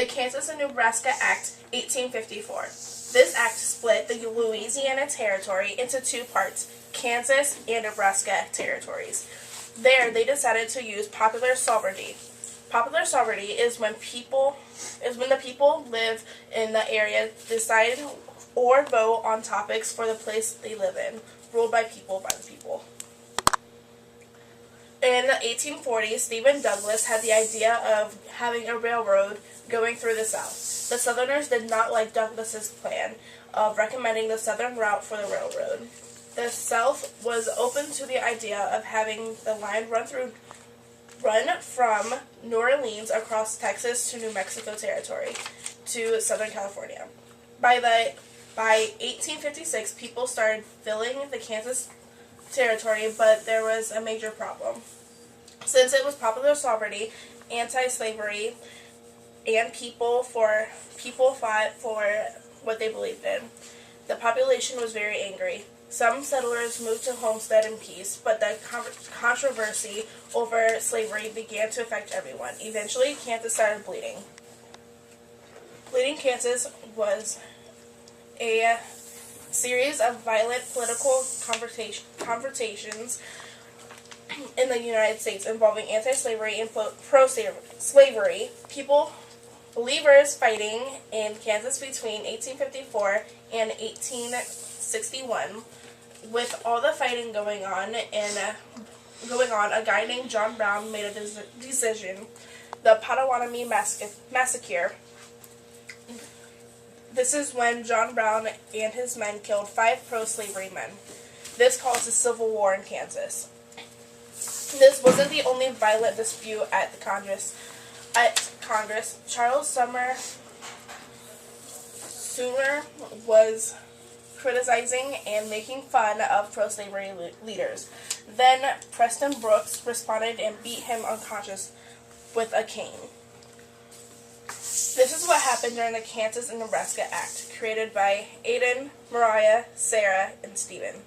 the Kansas and Nebraska Act, 1854. This act split the Louisiana Territory into two parts, Kansas and Nebraska territories. There, they decided to use popular sovereignty. Popular sovereignty is when the people live in the area decide or vote on topics for the place they live in, ruled by people by the people. In the 1840s, Stephen Douglas had the idea of having a railroad going through the South. The Southerners did not like Douglas's plan of recommending the southern route for the railroad. The South was open to the idea of having the line run from New Orleans across Texas to New Mexico Territory to Southern California. By 1856, people started filling the Kansas Territory, but there was a major problem. Since it was popular sovereignty, anti-slavery, and people fought for what they believed in, the population was very angry. Some settlers moved to homestead in peace, but the controversy over slavery began to affect everyone. Eventually, Kansas started bleeding. Bleeding Kansas was a series of violent political confrontations in the United States involving anti-slavery and pro-slavery believers fighting in Kansas between 1854 and 1861. With all the fighting going on, a guy named John Brown made a decision, the Potawatomi Massacre. This is when John Brown and his men killed 5 pro-slavery men. This caused a civil war in Kansas. This wasn't the only violent dispute at Congress. Charles Sumner was criticizing and making fun of pro-slavery leaders. Then Preston Brooks responded and beat him unconscious with a cane. This is what happened during the Kansas and Nebraska Act, created by Aidan, Mariah, Sarah, and Stephen.